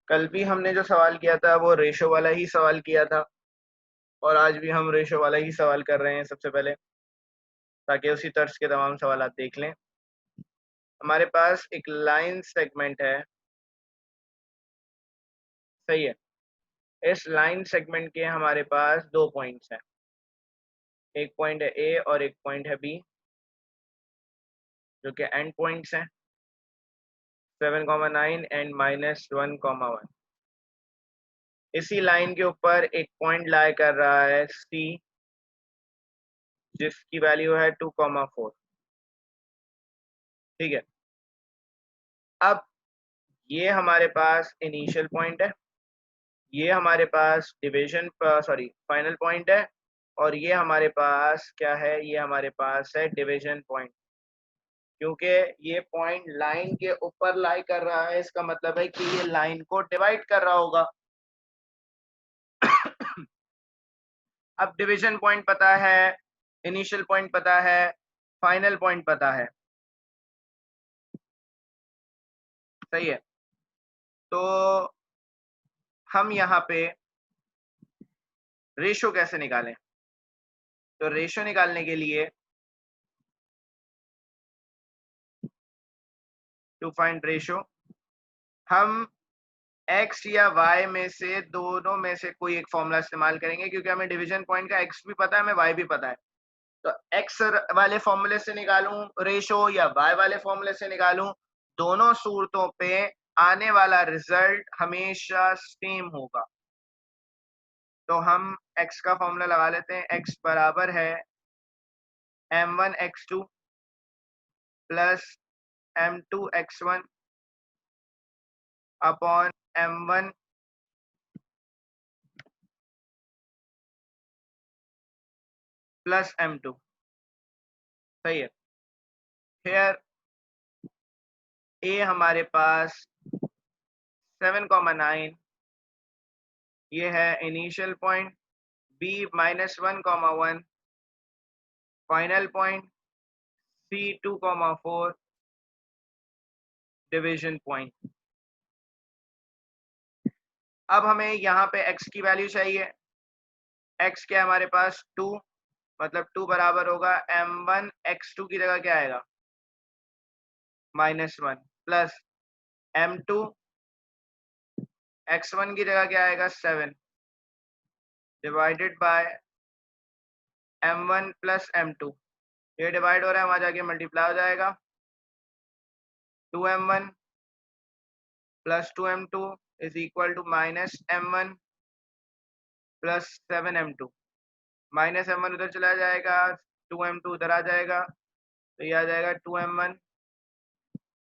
कल भी हमने जो सवाल किया था वो रेशो वाला ही सवाल किया था, और आज भी हम रेशो वाला ही सवाल कर रहे हैं सबसे पहले, ताकि उसी तर्ज के तमाम सवाल आप देख लें। हमारे पास एक लाइन सेगमेंट है, सही है। इस लाइन सेगमेंट के हमारे पास दो पॉइंट्स हैं, एक पॉइंट है ए और एक पॉइंट है बी, जो कि एंड पॉइंट्स हैं 7,9 एंड -1,1। इसी लाइन के ऊपर एक पॉइंट लाई कर रहा है सी, जिसकी वैल्यू है 2,4। ठीक है। अब ये हमारे पास इनिशियल पॉइंट है, ये हमारे पास डिवीजन सॉरी फाइनल पॉइंट है, और ये हमारे पास क्या है, ये हमारे पास है डिवीजन पॉइंट। क्योंकि ये पॉइंट लाइन के ऊपर लाई कर रहा है, इसका मतलब है कि ये लाइन को डिवाइड कर रहा होगा। अब डिवीजन पॉइंट पता है, इनिशियल पॉइंट पता है, फाइनल पॉइंट पता है, सही है। तो हम यहाँ पे रेशो कैसे निकालें? तो रेशो निकालने के लिए टू फाइंड रेशो हम x या y में से दोनों में से कोई एक फॉर्मूला इस्तेमाल करेंगे, क्योंकि हमें डिवीजन पॉइंट का x भी पता है, हमें y भी पता है। तो x वाले फॉर्मूले से निकालूं रेशो या y वाले फॉर्मूले से निकालूं, दोनों सूरतों पे आने वाला रिजल्ट हमेशा सेम होगा। तो हम x का फॉर्मूला लगा लेते हैं। x बराबर है m1x2 plus m2x1 upon m1 plus m2, सही है। हेयर ए हमारे पास 7,9, ये है initial point, B -1,1 final point, C 2,4 division point. अब हमें यहाँ पे x की वैल्यू चाहिए। x क्या है हमारे पास 2, मतलब 2 बराबर होगा m1x2 की जगह क्या आएगा -1 प्लस m2x1 की जगह क्या आएगा 7 divided by m1 plus m2। ये डिवाइड हो रहा है, वहां जाके मल्टीप्लाई हो जाएगा। 2m1 plus 2m2 is equal to -m1 plus 7m2। -m1 उधर चला जाएगा, 2m2 उधर आ जाएगा, तो ये आ जाएगा 2m1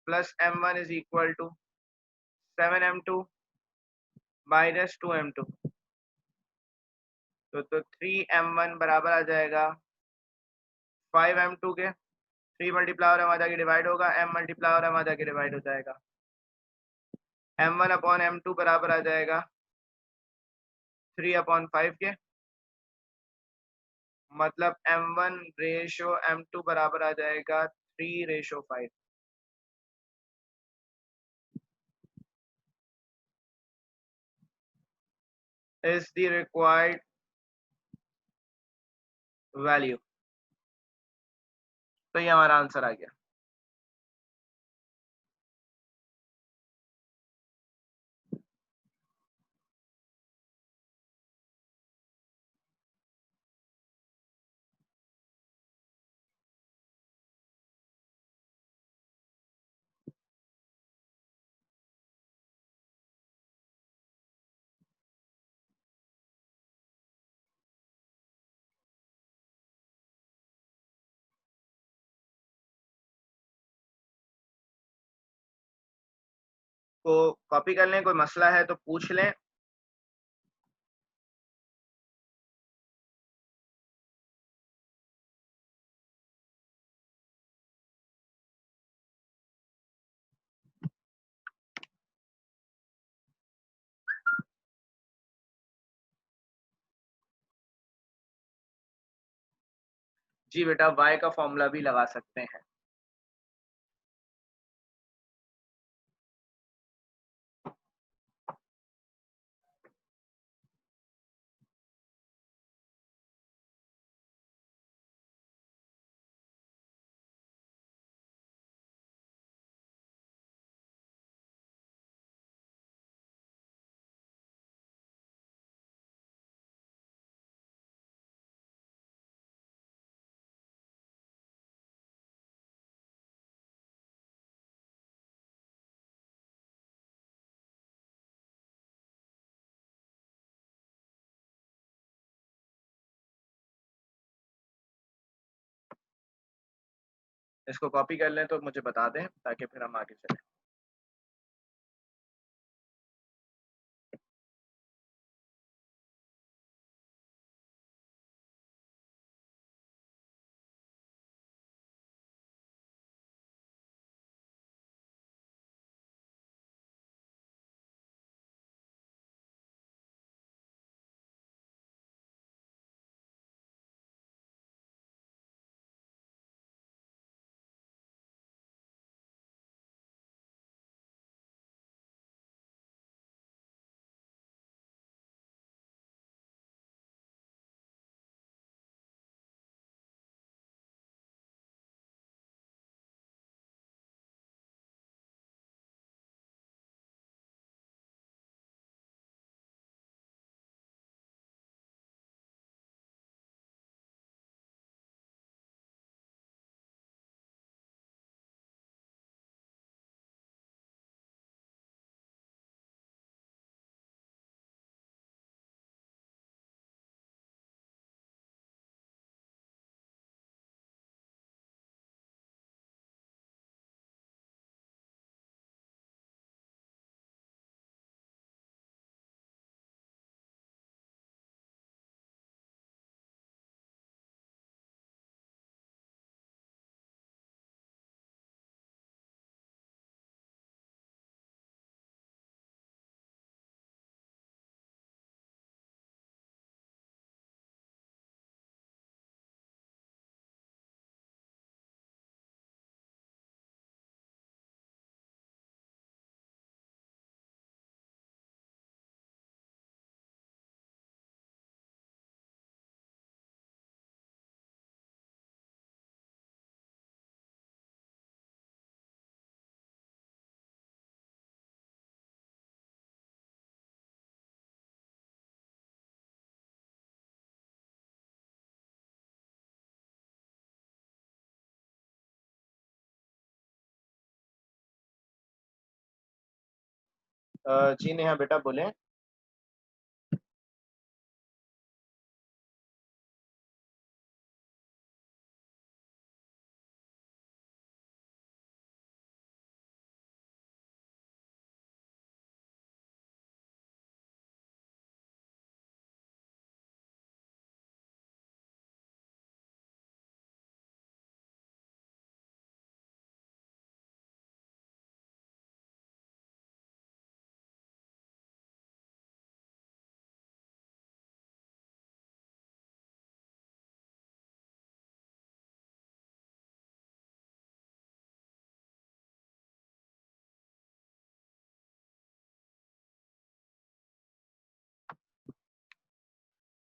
plus m1 is equal to 7m2 minus 2m2। तो 3m1 बराबर आ जाएगा 5m2 के। 3 मल्टीप्लाई हो रहा है, वहां जाके डिवाइड होगा, m मल्टीप्लाई हो रहा है, वहां जाके डिवाइड हो जाएगा। m1 अपॉन m2 बराबर आ जाएगा 3/5 के, मतलब m1 रेशो m2 बराबर आ जाएगा 3:5। Is the required value. तो ये हमारा आंसर आ गया। तो कॉपी कर लें, कोई मसला है तो पूछ लें। जी बेटा, y का फॉर्मूला भी लगा सकते हैं। इसको कॉपी कर लें तो मुझे बता दें ताकि फिर हम आगे चलें। जी नेहा बेटा बोलें।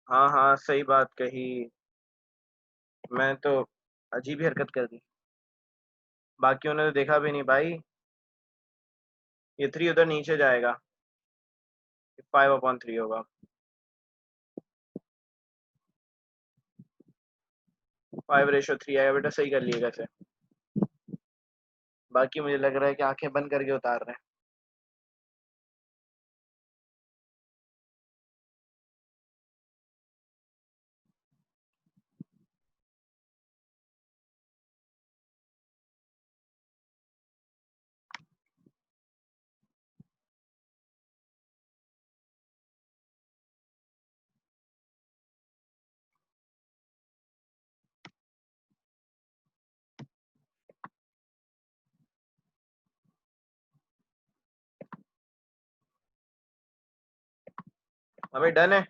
हाँ हाँ सही बात कही। मैं तो अजीब ही हरकत कर दी। बाकियों ने तो देखा भी नहीं भाई। ये 3 उधर नीचे जाएगा। 5/3 होगा। 5:3 आएगा बेटा, सही कर लिएगा इसे। बाकी मुझे लग रहा है कि आंखें बंद करके उतार रहे हैं। अबे डन है।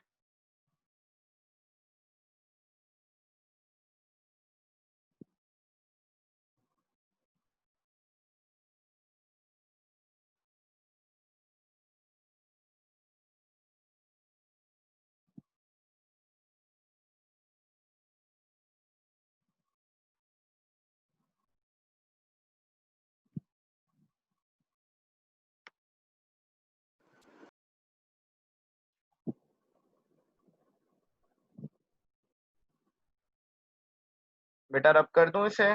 बेटा रब कर दूं इसे।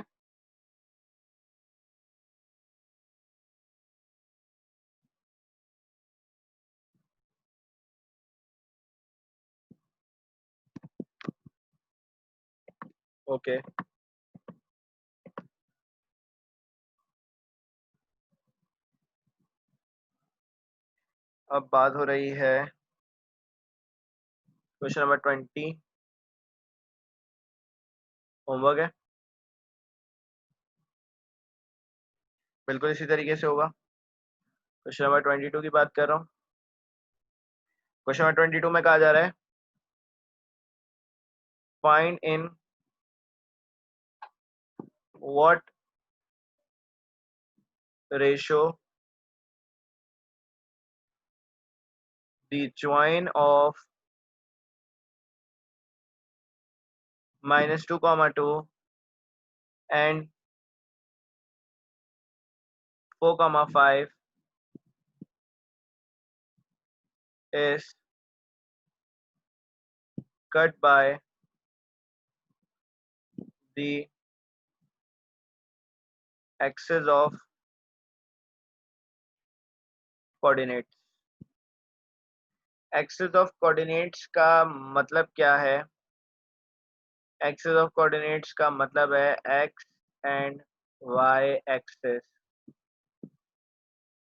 ओके। अब बात हो रही है क्वेश्चन नंबर 20, होमवर्क है, बिल्कुल इसी तरीके से होगा। क्वेश्चन नंबर 22 की बात कर रहा हूँ। क्वेश्चन नंबर 22 में कहा जा रहा है find in what ratio the join of -2, 2 and 4, 5 is cut by the axis of coordinates। Axis of coordinates का मतलब क्या है? एक्सिस ऑफ कोऑर्डिनेट्स का मतलब है x and y axis.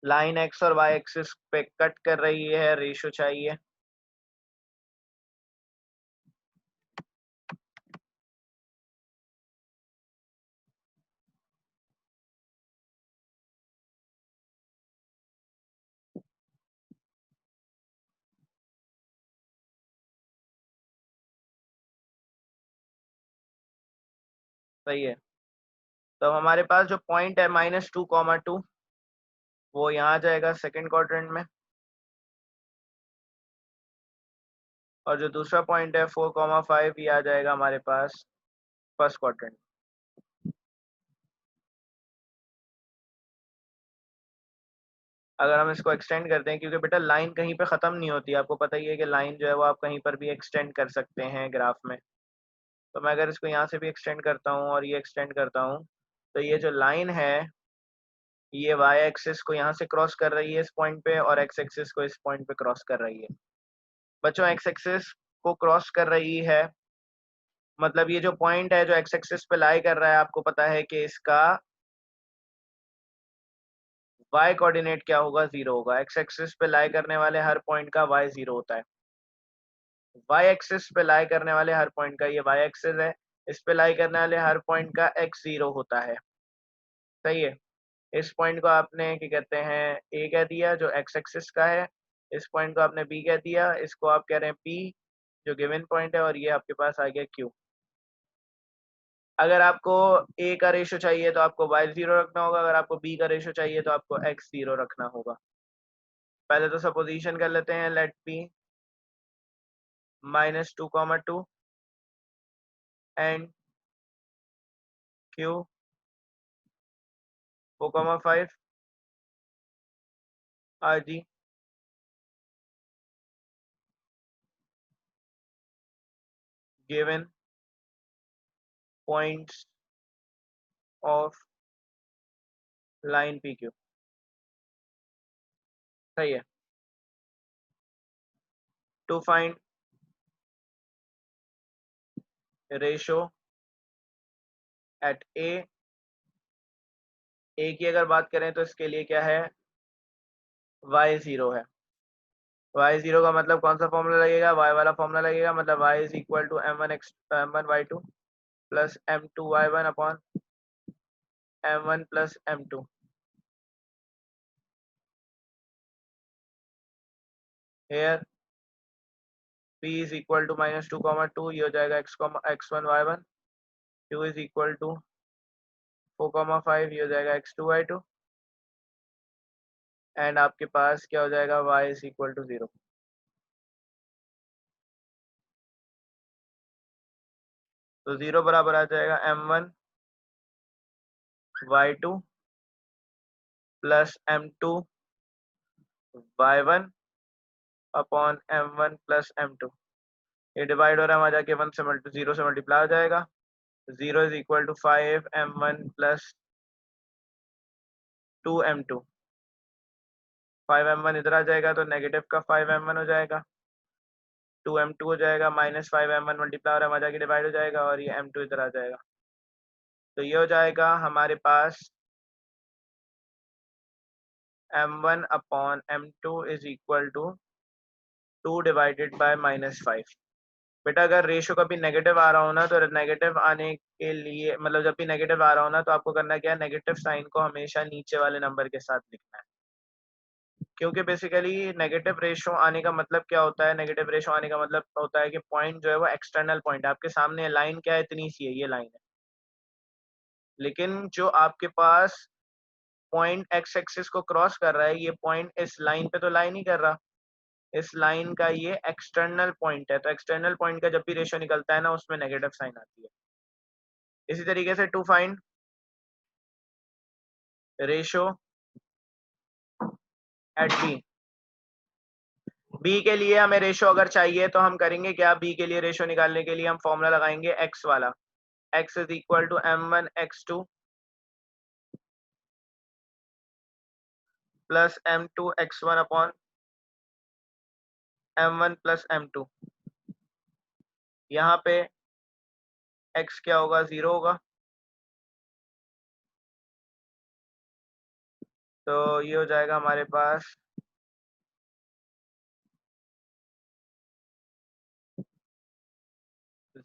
Line x और वाई एक्सिस पे कट कर रही है, रेशो चाहिए। सही है। तो हमारे पास जो पॉइंट है -2, 2 वो यहाँ आ जाएगा सेकंड क्वाड्रेंट में, और जो दूसरा पॉइंट है 4, 5 ये आ जाएगा हमारे पास फर्स्ट क्वाड्रेंट। अगर हम इसको एक्सटेंड करते हैं, क्योंकि बेटा लाइन कहीं पे ख़त्म नहीं होती, आपको पता ही है कि लाइन जो है वो आप कहीं पर भी एक्सटेंड कर सकते हैं ग्राफ में। तो मैं अगर इसको यहाँ से भी एक्सटेंड करता हूँ और ये एक्सटेंड करता हूँ, तो ये जो लाइन है ये वाई एक्सिस को यहाँ से क्रॉस कर रही है इस पॉइंट पे, और एक्स एक्सिस को इस पॉइंट पे क्रॉस कर रही है। बच्चों एक्स एक्सिस को क्रॉस कर रही है मतलब ये जो पॉइंट है जो एक्स एक्सिस पे लाई कर रहा है, आपको पता है कि इसका वाई कोऑर्डिनेट क्या होगा? 0 होगा। एक्स एक्सिस पे लाई करने वाले हर पॉइंट का वाई 0 होता है। वाई एक्सिस पे लाई करने वाले हर पॉइंट का, ये वाई एक्सिस है, इस पे लाई करने वाले हर पॉइंट का एक्स 0 होता है। सही है। इस पॉइंट को आपने क्या कहते हैं ए कह दिया जो एक्स एक्सिस का है, इस पॉइंट को आपने बी कह दिया, इसको आप कह रहे हैं पी जो गिवन पॉइंट है, और ये आपके पास आ गया क्यू। अगर आपको ए का रेशो चाहिए तो आपको वाई 0 रखना होगा, अगर आपको बी का रेशो चाहिए तो आपको एक्स 0 रखना होगा। पहले तो सपोजिशन कर लेते हैं, let p -2, 2 and q 4, 5 are the given points of line p q. सही है। To find ratio at a की अगर बात करें तो इसके लिए क्या है? y 0 है। y 0 का मतलब कौन सा फॉर्मूला लगेगा? y वाला फॉर्मूला लगेगा, मतलब y is equal to m1 plus m2 upon m1 plus m2। Here p is equal to -2, 2 ये हो जाएगा x1 y1, q is equal to 4, 5 ये हो जाएगा x2 y2, एंड आपके पास क्या हो जाएगा? y is equal to 0। तो 0 बराबर आ जाएगा m1 y2 plus m2 y1 upon m1 plus m2। ये डिवाइड हो रहा है, वहां जाके 0 से मल्टीप्लाई हो जाएगा। 0 is equal to 5m1 plus 2m2। 5m1 इधर आ जाएगा तो नेगेटिव का 5m1 हो जाएगा, 2m2 हो जाएगा, -5m1 मल्टीप्लाई हो रहा है, वहां जाके डिवाइड हो जाएगा, और ये m2 इधर आ जाएगा। तो ये हो जाएगा हमारे पास m1 upon m2 is equal to 2 divided by -5। बेटा अगर रेशो कभी नेगेटिव आ रहा हो ना, तो नेगेटिव आने के लिए मतलब जब भी नेगेटिव आ रहा हो ना, तो आपको करना क्या है, नेगेटिव साइन को हमेशा नीचे वाले नंबर के साथ लिखना है। क्योंकि बेसिकली नेगेटिव रेशो आने का मतलब क्या होता है, नेगेटिव रेशो आने का मतलब होता है कि पॉइंट जो है वो एक्सटर्नल पॉइंट है, आपके सामने लाइन क्या है, इतनी सी है, ये लाइन है। लेकिन जो आपके पास पॉइंट एक्स एक्सिस को क्रॉस कर रहा है, ये पॉइंट इस लाइन पे तो लाइन ही कर रहा, इस लाइन का ये एक्सटर्नल पॉइंट है। तो एक्सटर्नल पॉइंट का जब भी रेशो निकलता है ना, उसमें नेगेटिव साइन आती है। इसी तरीके से to find ratio at b के लिए हमें रेशो अगर चाहिए तो हम करेंगे क्या, बी के लिए रेशो निकालने के लिए हम फॉर्मूला लगाएंगे एक्स वाला, x is equal to m1 x2 plus m2 x1 upon m1 plus m2। यहाँ पे x क्या होगा, 0 होगा, तो ये हो जाएगा हमारे पास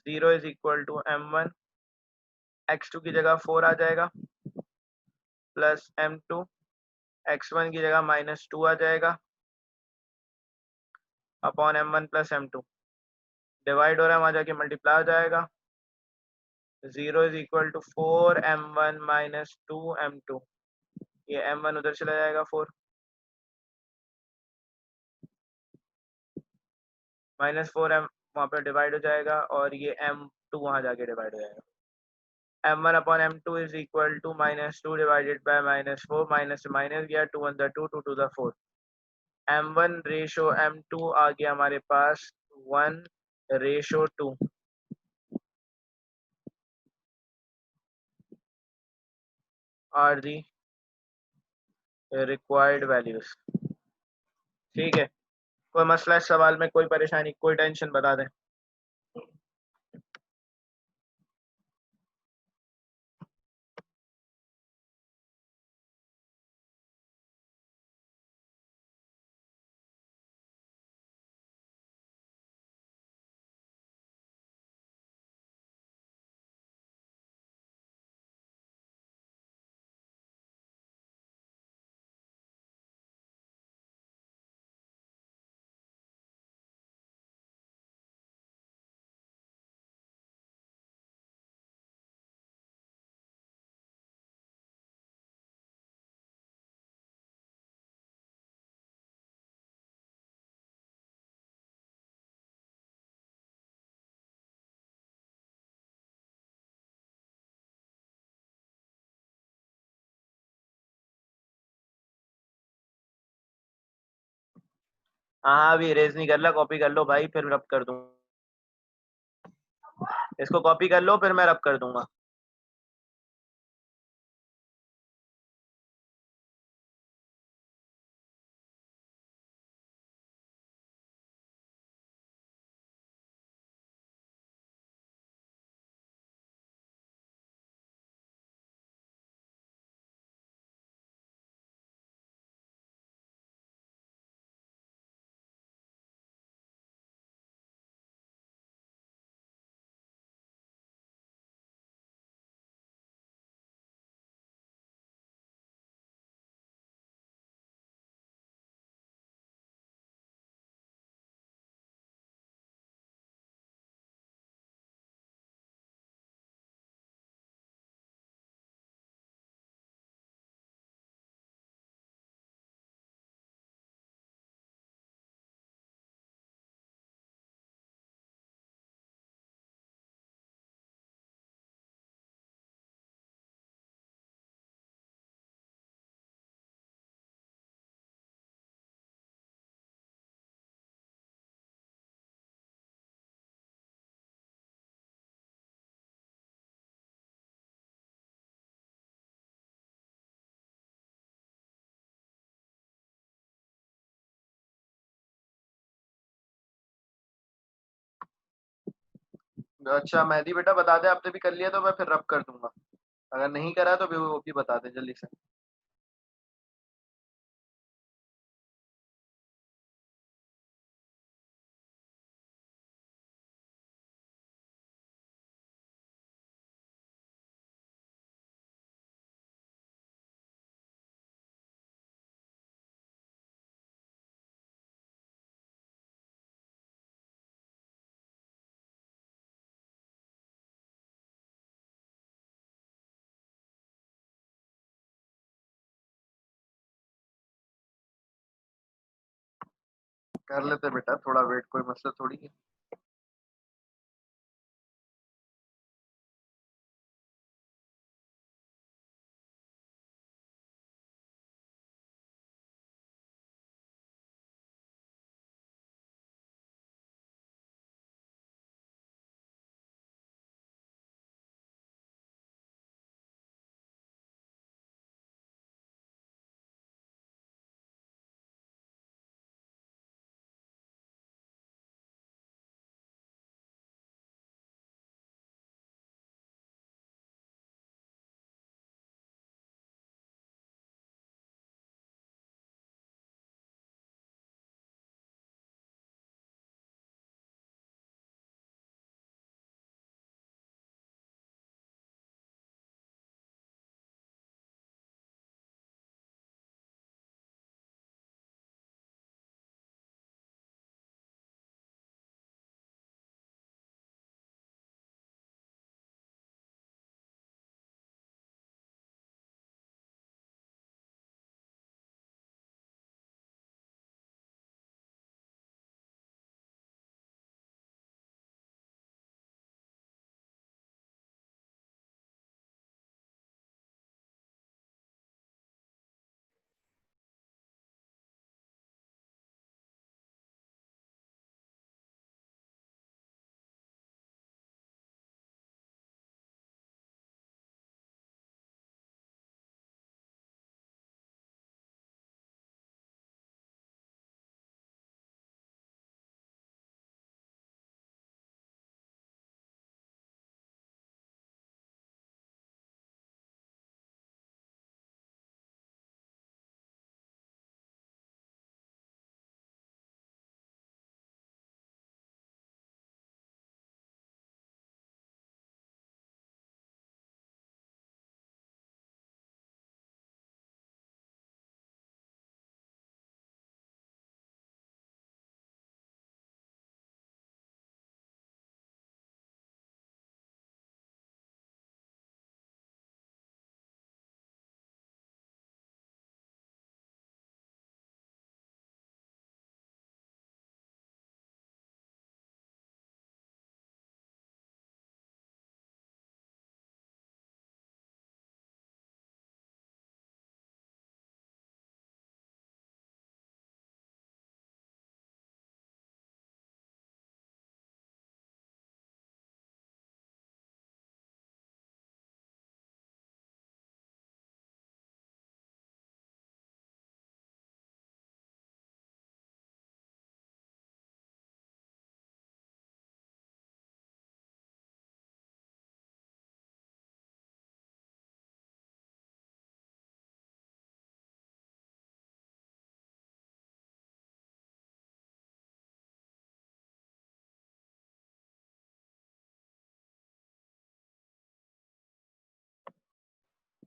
0 is equal to m1 x2 की जगह 4 आ जाएगा, प्लस m2 x1 की जगह -2 आ जाएगा, upon m1 plus m2। Divide हो रहा है, वहां जाके मल्टीप्लाई हो जाएगा, 0 is equal to 4m1 -2m2। ये m1 उधर चला जाएगा, 4 -4m वहाँ पे डिवाइड हो जाएगा, और ये m2 वहाँ जाके डिवाइड हो जाएगा। m1 upon m2 is equal to -2 divided by -4, minus से माइनस गया, 2 1 2, 2 2 4। m1 रेशो m2 आ गया हमारे पास 1:2 आर दी रिक्वायर्ड वैल्यूज। ठीक है, कोई मसला इस सवाल में, कोई परेशानी, कोई टेंशन, बता दें। हाँ अभी इरेज नहीं कर ला, कॉपी कर लो भाई, फिर रब कर दूंगा। इसको कॉपी कर लो, फिर मैं रब कर दूंगा। अच्छा मेहदी बेटा बता दे, आपने भी कर लिया तो मैं फिर रब कर दूंगा, अगर नहीं करा तो भी वो भी बता दे जल्दी से। कर लेते बेटा, थोड़ा वेट, कोई मसला थोड़ी है।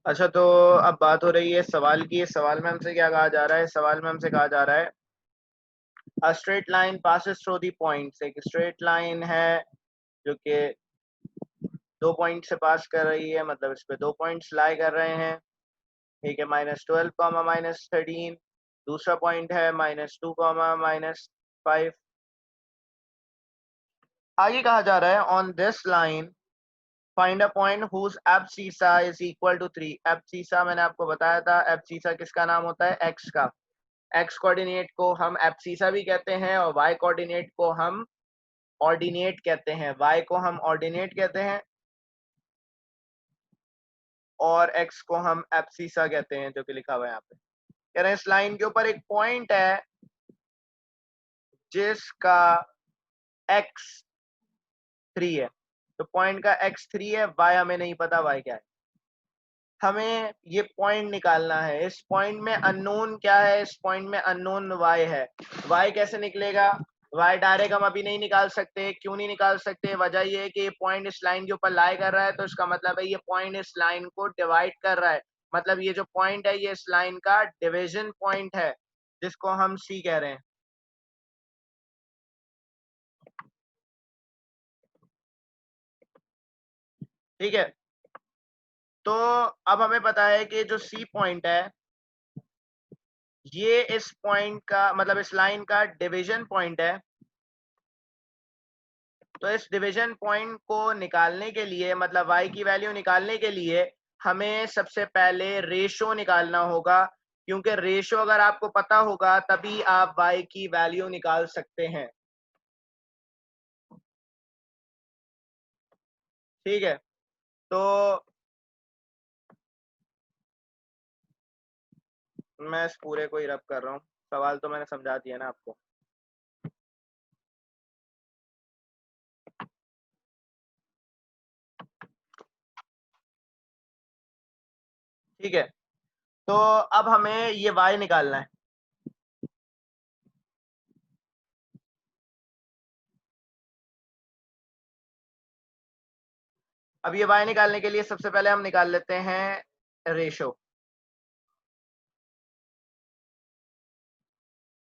अच्छा, तो अब बात हो रही है सवाल की। सवाल में हमसे क्या कहा जा रहा है? सवाल में हमसे कहा जा रहा है a straight line passes through the points. एक स्ट्रेट लाइन है जो कि 2 पॉइंट से पास कर रही है, मतलब इस पे 2 पॉइंट्स लाई कर रहे हैं। ठीक है, -12 कॉमा -13। दूसरा पॉइंट है -2 कॉमा -5। आगे कहा जा रहा है on this line find a point whose abscissa is equal to 3। Abscissa मैंने आपको बताया था, एब्सिसा किसका नाम होता है? एक्स का। एक्स कोऑर्डिनेट को हम एब्सिसा भी कहते हैं और वाई कोऑर्डिनेट को हम ऑर्डिनेट कहते हैं। वाई को हम ऑर्डिनेट कहते हैं और एक्स को हम एब्सिसा कहते हैं, जो कि लिखा हुआ है यहाँ पे। कह रहे हैं इस लाइन के ऊपर एक पॉइंट है जिसका एक्स 3 है। तो पॉइंट का एक्स 3 है, वाई हमें नहीं पता वाई क्या है। हमें ये पॉइंट निकालना है। इस पॉइंट में अननोन क्या है? इस पॉइंट में अननोन y है। y कैसे निकलेगा? y डायरेक्ट हम अभी नहीं निकाल सकते। क्यों नहीं निकाल सकते? वजह ये है कि ये पॉइंट इस लाइन के ऊपर लाई कर रहा है, तो इसका मतलब है ये पॉइंट इस लाइन को डिवाइड कर रहा है। मतलब ये जो पॉइंट है ये इस लाइन का डिवीजन पॉइंट है, जिसको हम C कह रहे हैं। ठीक है, तो अब हमें पता है कि जो C पॉइंट है ये इस पॉइंट का मतलब इस लाइन का डिवीजन पॉइंट है। तो इस डिवीजन पॉइंट को निकालने के लिए मतलब y की वैल्यू निकालने के लिए हमें सबसे पहले रेशो निकालना होगा, क्योंकि रेशो अगर आपको पता होगा तभी आप y की वैल्यू निकाल सकते हैं। ठीक है, तो मैं इस पूरे को ही रब कर रहा हूँ, सवाल तो मैंने समझा दिया ना आपको। ठीक है, तो अब हमें ये y निकालना है। अब ये y निकालने के लिए सबसे पहले हम निकाल लेते हैं ratio.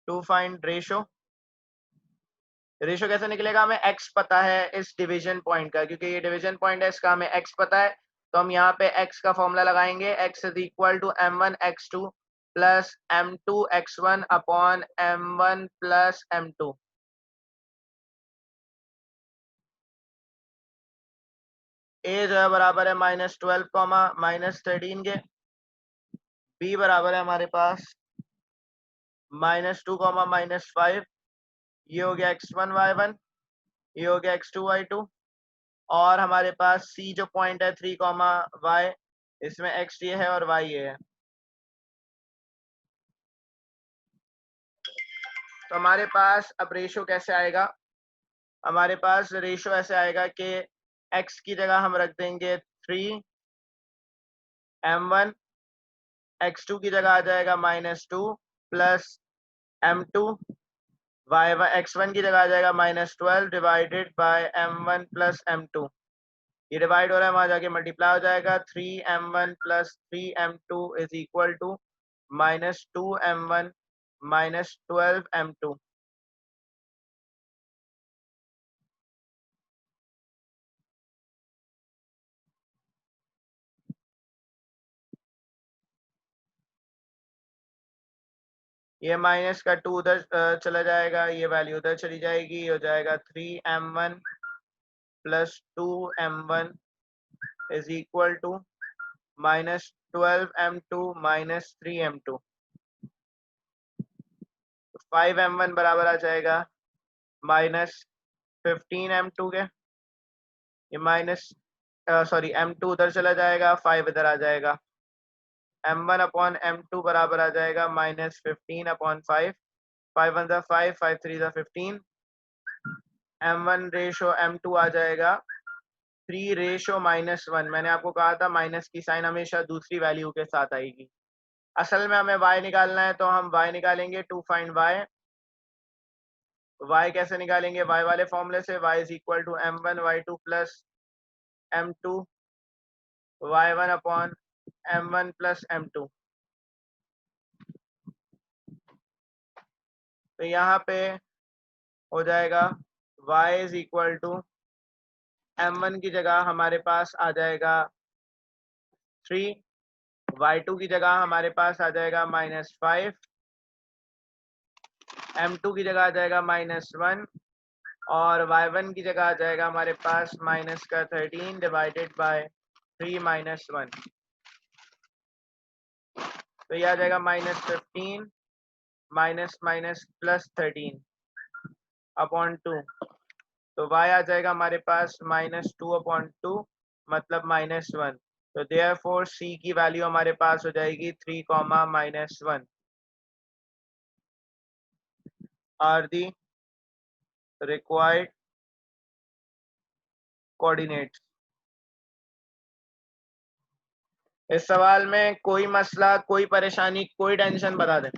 To find ratio, ratio कैसे निकलेगा? हमें x पता है इस डिवीजन पॉइंट का, क्योंकि ये डिवीजन पॉइंट है इसका हमें x पता है। तो हम यहाँ पे x का फॉर्मूला लगाएंगे, x is equal to m1 x2 plus m2 x1 upon m1 plus m2। a जो है बराबर है -12 -13 के, b बराबर है हमारे पास -2 -5। ये हो गया x1 y1, ये हो गया x2 y2, और हमारे पास c जो पॉइंट है 3 y, इसमें x ये है और y ये है। तो हमारे पास अब रेशो कैसे आएगा? हमारे पास रेशो ऐसे आएगा कि x की जगह हम रख देंगे 3 m1, x2 की जगह आ जाएगा -2 प्लस m2, x1 की जगह आ जाएगा -12 divided by m1 plus m2। ये डिवाइड हो रहा है, वहां जाके मल्टीप्लाई हो जाएगा। 3m1 plus 3m2 is equal to -2m1 -12m2। ये माइनस का 2 उधर चला जाएगा, ये वैल्यू उधर चली जाएगी, हो जाएगा 3m1 plus 2m1 is equal to -12m2 -3m2। 5m1 बराबर आ जाएगा -15m2 के, ये m2 उधर चला जाएगा, 5 इधर आ जाएगा। m1 अपॉन m2 बराबर आ जाएगा -15 अपॉन 5। 5 1 ज़ा 5, 5 3 ज़ा 15। m1 रेशो m2 आ जाएगा 3 रेशो -1। मैंने आपको कहा था माइनस की साइन हमेशा दूसरी वैल्यू के साथ आएगी। असल में हमें y निकालना है, तो हम y निकालेंगे टू फाइंड y। y कैसे निकालेंगे? y वाले फॉर्मूले से, y is equal to m1 y2 plus m2 y1 upon m1 plus m2। तो यहाँ पे हो जाएगा y is equal to m1 की जगह हमारे पास आ जाएगा 3, y2 की जगह हमारे पास आ जाएगा -5, m2 की जगह आ जाएगा -1, और y1 की जगह आ जाएगा हमारे पास -13 डिवाइडेड बाय 3 -1। तो ये आ जाएगा -15 माइनस माइनस प्लस 13 अपॉन 2। तो y आ जाएगा हमारे पास -2 अपॉन 2 मतलब -1। तो देयरफॉर c की वैल्यू हमारे पास हो जाएगी 3 -1 आर दी रिक्वायर्ड कोऑर्डिनेट्स। इस सवाल में कोई मसला, कोई परेशानी, कोई टेंशन बता दें।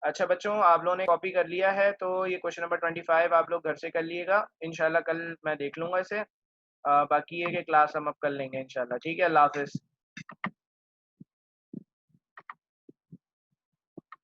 अच्छा बच्चों, आप लोगों ने कॉपी कर लिया है तो ये क्वेश्चन नंबर 25 आप लोग घर से कर लिएगा। इंशाल्लाह कल मैं देख लूंगा इसे। बाकी ये कि क्लास हम अब कर लेंगे इंशाल्लाह। ठीक है, अल्लाह हाफिज़।